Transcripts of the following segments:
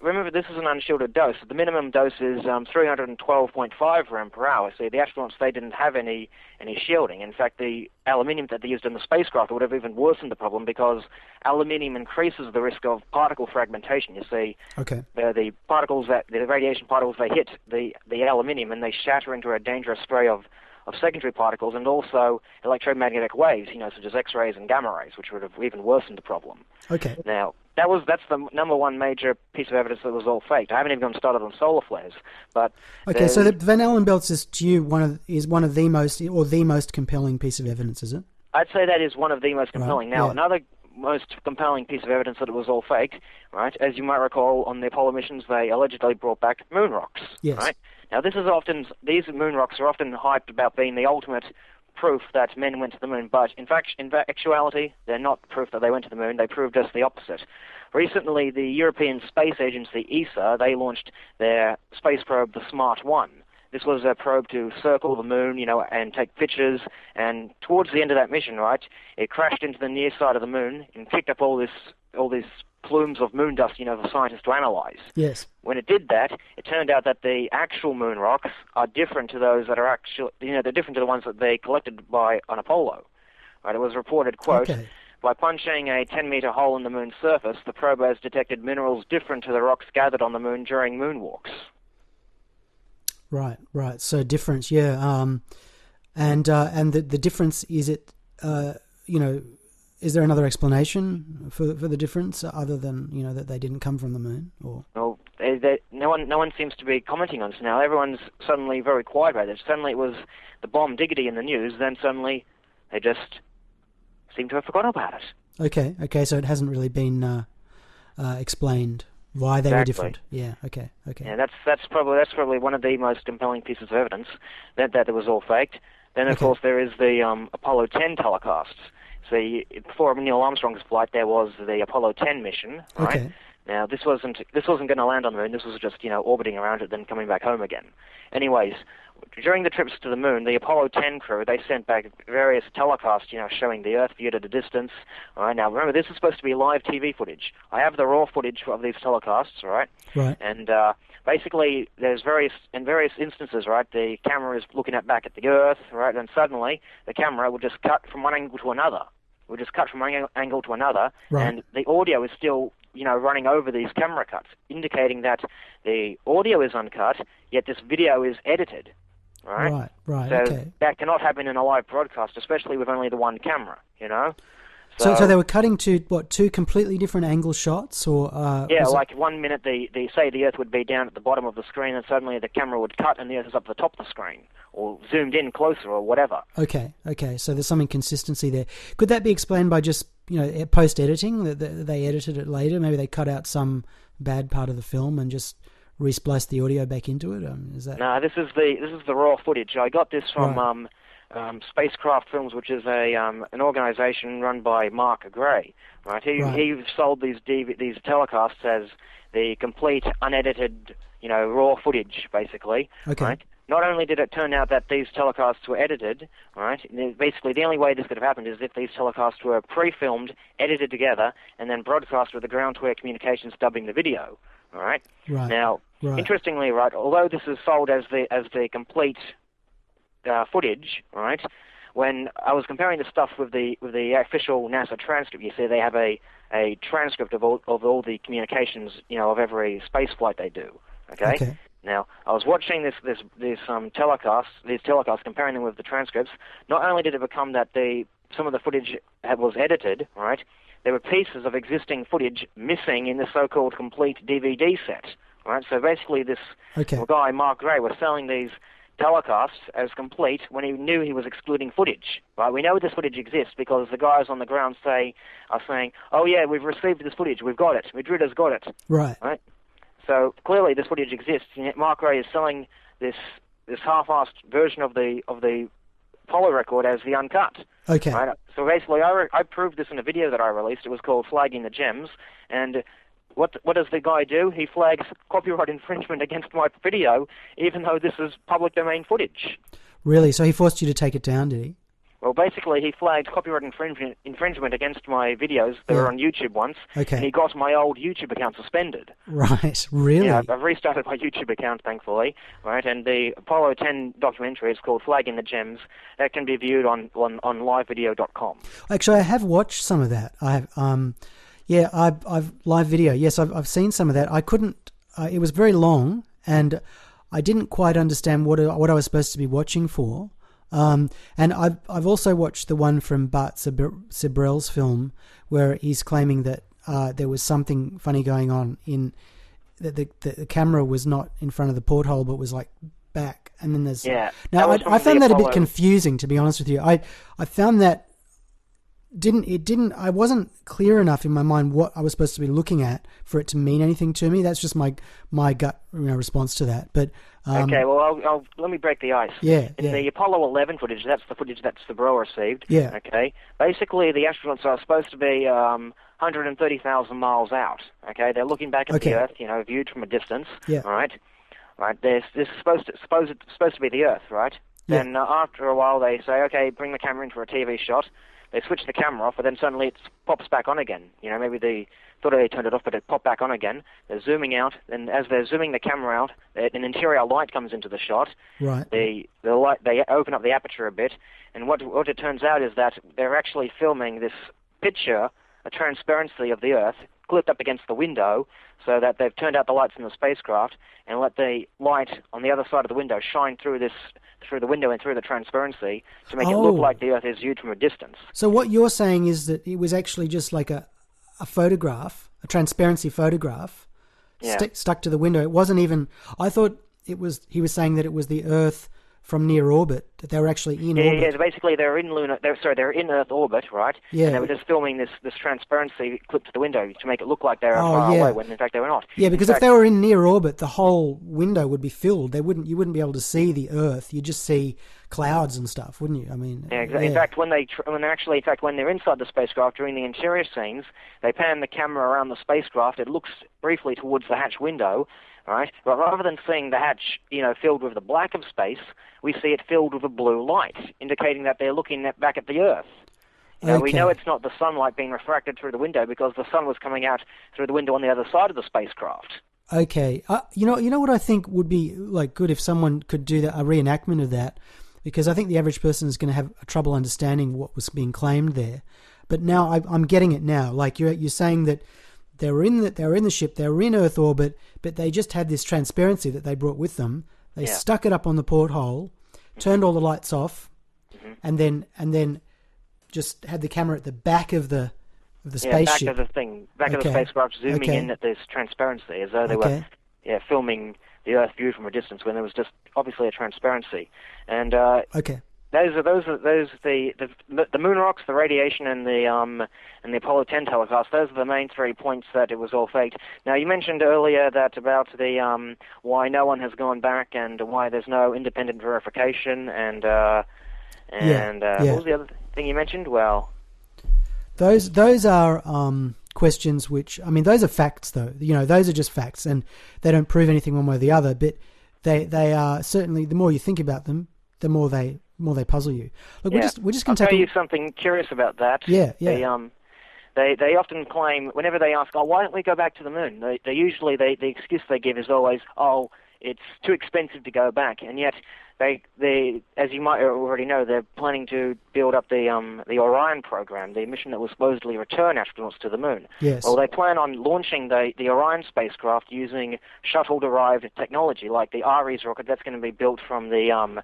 Remember, this is an unshielded dose. The minimum dose is 312.5 rem per hour. See, the astronauts, they didn't have any shielding. In fact, the aluminium that they used in the spacecraft would have even worsened the problem, because aluminium increases the risk of particle fragmentation. You see, the radiation particles, they hit the aluminium and they shatter into a dangerous spray of secondary particles, and also electromagnetic waves, such as X-rays and gamma rays, which would have even worsened the problem. Okay. Now, that's the number one major piece of evidence that was all faked. I haven't even gotten started on solar flares, but okay. So the Van Allen belts is to you one of the most compelling piece of evidence, is it? I'd say that is one of the most compelling. Right. Now, yeah. Another most compelling piece of evidence that it was all fake, right? As you might recall, on the Apollo missions, they allegedly brought back moon rocks. Yes. Right. Now, these moon rocks are often hyped about being the ultimate proof that men went to the moon, but in actuality, they're not proof that they went to the moon. They proved just the opposite. Recently, the European Space Agency, ESA, they launched their space probe, the Smart 1. This was a probe to circle the moon, and take pictures, and towards the end of that mission, right, it crashed into the near side of the moon and picked up all these plumes of moon dust, for scientists to analyze. Yes. When it did that, it turned out that the actual moon rocks are different to those that are actually, they're different to the ones that they collected on Apollo. Right? It was reported, quote, by punching a 10-meter hole in the moon's surface, the probe has detected minerals different to the rocks gathered on the moon during moonwalks. Right. So difference, yeah. And the difference, is it, is there another explanation for the difference other than that they didn't come from the moon? Or well, no one seems to be commenting on this now. Everyone's suddenly very quiet about it. Suddenly it was the bomb diggity in the news. Then suddenly they just seem to have forgotten about it. Okay. So it hasn't really been explained why they were different. Yeah. Okay. Yeah, that's probably one of the most compelling pieces of evidence that it was all faked. Then of course there is the Apollo 10 telecasts. See, before Neil Armstrong's flight, there was the Apollo 10 mission, right? Okay. Now, this wasn't going to land on the moon. This was just, orbiting around it, then coming back home again. Anyways, during the trips to the moon, the Apollo 10 crew, they sent back various telecasts, showing the Earth viewed at a distance. All right. Now, remember, this is supposed to be live TV footage. I have the raw footage of these telecasts, right? Right. And basically, there's various instances, right? The camera is looking back at the Earth, right? And suddenly, the camera will just cut from one angle to another. Right. And the audio is still, running over these camera cuts, indicating that the audio is uncut, yet this video is edited, right? Right. So that cannot happen in a live broadcast, especially with only the one camera, So they were cutting to two completely different angle shots, or yeah, like 1 minute they say the Earth would be down at the bottom of the screen, and suddenly the camera would cut and the Earth is up at the top of the screen, or zoomed in closer, or whatever. Okay. So there's some inconsistency there. Could that be explained by just post editing, that they edited it later? Maybe they cut out some bad part of the film and just re-spliced the audio back into it. Is that? No, this is the raw footage. I got this from Spacecraft Films, which is an organization run by Mark Gray. Right, he sold these telecasts as the complete unedited, raw footage, basically. Okay. Right? Not only did it turn out that these telecasts were edited, right? Basically, the only way this could have happened is if these telecasts were pre-filmed, edited together, and then broadcast with the Ground to Air Communications dubbing the video. All right. Right. Now, interestingly, right, although this is sold as the complete footage, right? When I was comparing the stuff with the official NASA transcript, you see they have a transcript of all the communications, of every space flight they do. Okay. Now, I was watching these telecasts, comparing them with the transcripts. Not only did it become that some of the footage was edited, right? There were pieces of existing footage missing in the so-called complete DVD set, right? So basically, this guy Mark Gray was selling these telecasts as complete when he knew he was excluding footage. Right? We know this footage exists because the guys on the ground are saying, "Oh yeah, we've received this footage. We've got it. Madrida's got it." Right. Right. So clearly, this footage exists, and yet Mark Gray is selling this half-assed version of the Apollo record as the uncut. Okay. Right? So basically, I proved this in a video that I released. It was called "Flagging the Gems," and what does the guy do? He flags copyright infringement against my video, even though this is public domain footage. Really? So he forced you to take it down, did he? Well, basically, he flagged copyright infringement against my videos that were on YouTube once, Okay. and he got my old YouTube account suspended. Right, really? Yeah, I've restarted my YouTube account, thankfully, right? And the Apollo 10 documentary is called Flagging the Gems. That can be viewed on livevideo.com. Actually, I have watched some of that. I've live video. Yes, I've seen some of that. I couldn't. It was very long, and I didn't quite understand what I was supposed to be watching for. And I've also watched the one from Bart Sibrel's film where he's claiming that there was something funny going on in that the camera was not in front of the porthole but was like back, and then there's now I found that a bit confusing, to be honest with you. I found that I wasn't clear enough in my mind what I was supposed to be looking at for it to mean anything to me. That's just my gut response to that. But okay, well, let me break the ice. In the Apollo 11 footage, that's the footage that Sibrel received. Yeah. Okay. Basically, the astronauts are supposed to be 130,000 miles out. Okay, they're looking back at the Earth, viewed from a distance. Yeah. All right. Right. This is supposed to be the Earth, right? Yeah. Then after a while, they say, okay, bring the camera in for a TV shot. They switch the camera off, but then suddenly it pops back on again. Maybe they thought they turned it off, but it popped back on again. They're zooming out, and as they're zooming the camera out, an interior light comes into the shot. Right. The light, they open up the aperture a bit, and what it turns out is that they're actually filming this picture, a transparency of the Earth, clipped up against the window, so that they've turned out the lights in the spacecraft and let the light on the other side of the window shine through the window and through the transparency to make it look like the Earth is viewed from a distance. So what you're saying is that it was actually just like a photograph, a transparency photograph, stuck to the window. It wasn't even. I thought it was. He was saying that it was the Earth from near orbit, that they were actually in orbit. Yeah, basically they're in Earth orbit, right? Yeah. And they were just filming this transparency clipped to the window to make it look like they were far away, when in fact they were not. Yeah, because if they were in near orbit, the whole window would be filled. You wouldn't be able to see the Earth. You'd just see clouds and stuff, wouldn't you? I mean, yeah, exactly. In fact, when they're inside the spacecraft during the interior scenes, they pan the camera around the spacecraft. It looks briefly towards the hatch window. Right, but rather than seeing the hatch, filled with the black of space, we see it filled with a blue light, indicating that they're looking back at the Earth. We know it's not the sunlight being refracted through the window because the sun was coming out through the window on the other side of the spacecraft. Okay, you know what I think would be like good if someone could do a reenactment of that, because I think the average person is going to have trouble understanding what was being claimed there. But now I'm getting it now. Like you're saying that. They were in the ship. They were in Earth orbit, but they just had this transparency that they brought with them. They stuck it up on the porthole, turned all the lights off, and then just had the camera at the back of the spaceship. Back of the thing, of the spacecraft, zooming in at this transparency, as though they were filming the Earth viewed from a distance when there was just obviously a transparency. And those are the moon rocks, the radiation, and the Apollo 10 telecast. Those are the main 3 points that it was all faked. Now, you mentioned earlier that about the why no one has gone back and why there's no independent verification and what was the other thing you mentioned? Well, those are questions which, I mean, those are facts though. Those are just facts, and they don't prove anything one way or the other. But they are certainly, the more you think about them, the more they puzzle you. Look, we're just going to tell you something curious about that. Yeah. They often claim, whenever they ask, why don't we go back to the moon? They usually the excuse they give is always, it's too expensive to go back, and yet they as you might already know, they're planning to build up the Orion program, the mission that will supposedly return astronauts to the moon. Yes. Well, they plan on launching the Orion spacecraft using shuttle-derived technology, like the Ares rocket that's going to be built from the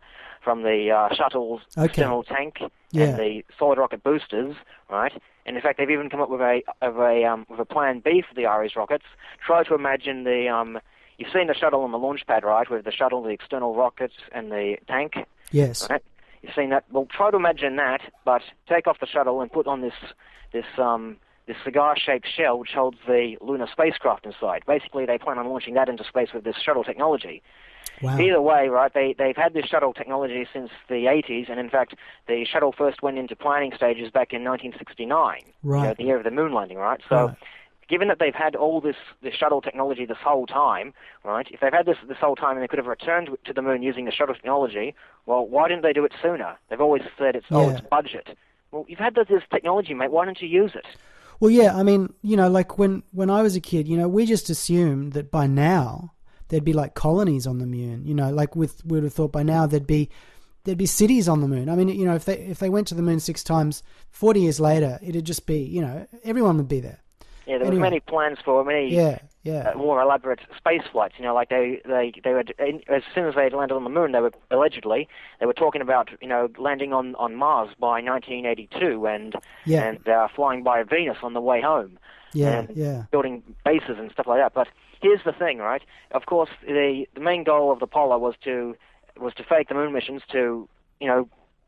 shuttle's external tank and the solid rocket boosters, right? And in fact, they've even come up with a plan B for the Ares rockets. Try to imagine you've seen the shuttle on the launch pad, right, with the shuttle, the external rockets, and the tank? Yes. Right? You've seen that? Well, try to imagine that, but take off the shuttle and put on this cigar-shaped shell which holds the lunar spacecraft inside. Basically, they plan on launching that into space with this shuttle technology. Wow. Either way, right, they've had this shuttle technology since the 80s, and in fact, the shuttle first went into planning stages back in 1969, right. The year of the moon landing, right? So given that they've had all this shuttle technology this whole time, right? If they've had this whole time and they could have returned to the moon using the shuttle technology, well, why didn't they do it sooner? They've always said it's budget. Well, you've had this technology, mate. Why don't you use it? Well, yeah, I mean, like when I was a kid, we just assumed that by now there'd be like colonies on the moon. Like we would have thought by now there'd be cities on the moon. I mean, if they went to the moon 6 times, 40 years later, it'd just be, everyone would be there. Yeah, there were many plans for many more elaborate space flights. Like they would, as soon as they had landed on the moon, they were talking about landing on Mars by 1982 and flying by Venus on the way home. Building bases and stuff like that. But here's the thing, right? Of course, the main goal of the Apollo was to fake the moon missions to,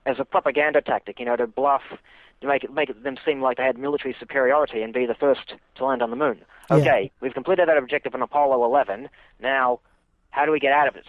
as a propaganda tactic, to bluff, to make them seem like they had military superiority and be the first to land on the moon. Okay, we've completed that objective on Apollo 11. Now, how do we get out of it?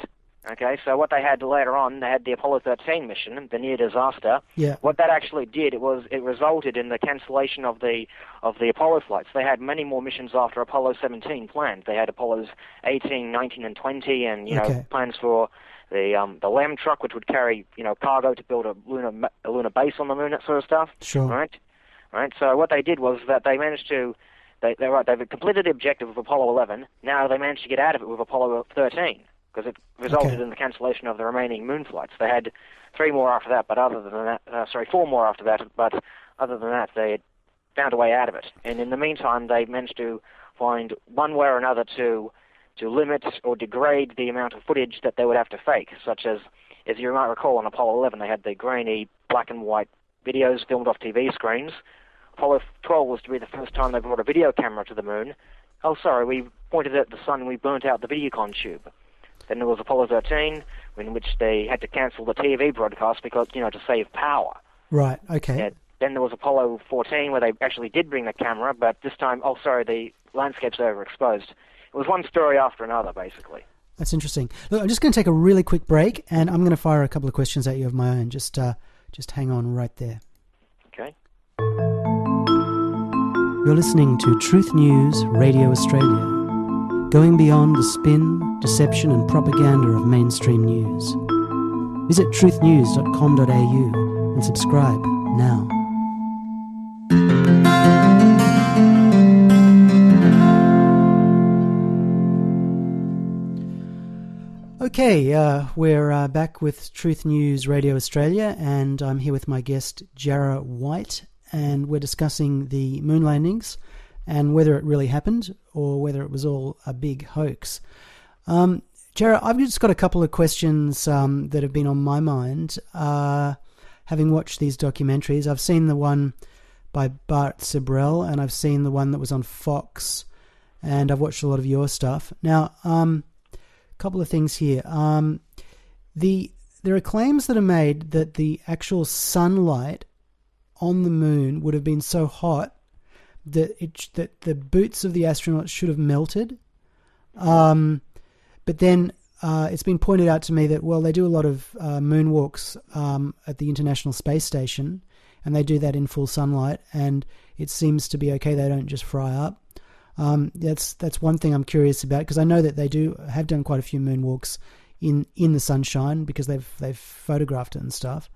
Okay, so what they had later on, they had the Apollo 13 mission, the near disaster. Yeah. What that actually did, it resulted in the cancellation of the Apollo flights. They had many more missions after Apollo 17 planned. They had Apollos 18, 19, and 20, and plans for the LEM truck, which would carry cargo to build a lunar base on the moon, that sort of stuff. Sure. Right. So what they did was that they managed to they've completed the objective of Apollo 11. Now they managed to get out of it with Apollo 13 because it resulted in the cancellation of the remaining moon flights. They had 4 more after that, but other than that, they had found a way out of it. And in the meantime, they managed to find one way or another to limit or degrade the amount of footage that they would have to fake, such as you might recall on Apollo 11, they had the grainy black and white videos filmed off TV screens. Apollo 12 was to be the first time they brought a video camera to the moon. Oh, sorry, we pointed at the sun and we burnt out the Videocon tube. Then there was Apollo 13, in which they had to cancel the TV broadcast because, to save power. Right, okay. Yeah. Then there was Apollo 14, where they actually did bring the camera, but this time, the landscape's overexposed. It was one story after another, basically. That's interesting. Look, I'm just going to take a really quick break, and I'm going to fire a couple of questions at you of my own. Just hang on right there. Okay. You're listening to Truth News Radio Australia, going beyond the spin, deception and propaganda of mainstream news. Visit truthnews.com.au and subscribe now. Okay, we're back with Truth News Radio Australia, and I'm here with my guest, Jarrah White, and we're discussing the moon landings and whether it really happened or whether it was all a big hoax. Jarrah, I've just got a couple of questions that have been on my mind. Having watched these documentaries, I've seen the one by Bart Sibrel, and I've seen the one that was on Fox, and I've watched a lot of your stuff. Now, couple of things here. There are claims that are made that the actual sunlight on the moon would have been so hot that the boots of the astronauts should have melted. But then it's been pointed out to me that, well, they do a lot of moonwalks at the International Space Station, and they do that in full sunlight, and it seems to be okay. They don't just fry up. That's one thing I'm curious about, because I know that they have done quite a few moonwalks in the sunshine because they've photographed it and stuff.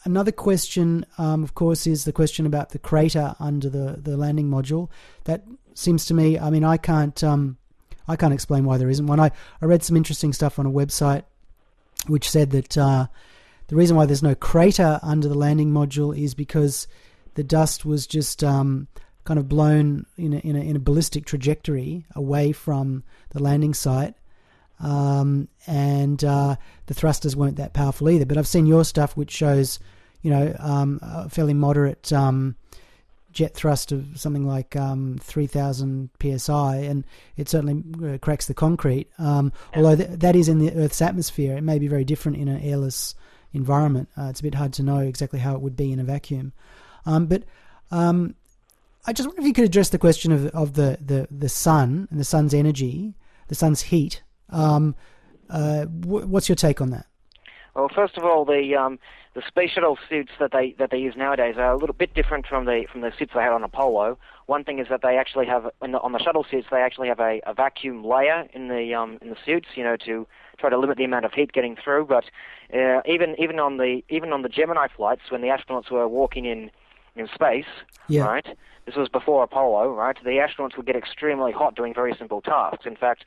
Another question, of course, is the question about the crater under the landing module. That seems to me, I mean, I can't explain why there isn't one. I read some interesting stuff on a website which said that the reason why there's no crater under the landing module is because the dust was just kind of blown in a ballistic trajectory away from the landing site, and the thrusters weren't that powerful either. But I've seen your stuff, which shows, a fairly moderate jet thrust of something like 3,000 psi, and it certainly cracks the concrete. Although that is in the Earth's atmosphere, it may be very different in an airless environment. It's a bit hard to know exactly how it would be in a vacuum. But I just wonder if you could address the question of the sun and the sun's energy, the sun's heat. What's your take on that? Well, first of all, the space shuttle suits that they use nowadays are a little bit different from the suits they had on Apollo. One thing is that they actually have on the shuttle suits they actually have a vacuum layer in the suits, to try to limit the amount of heat getting through. But even on the Gemini flights, when the astronauts were walking in space, Yeah. right? This was before Apollo, right? The astronauts would get extremely hot doing very simple tasks. In fact,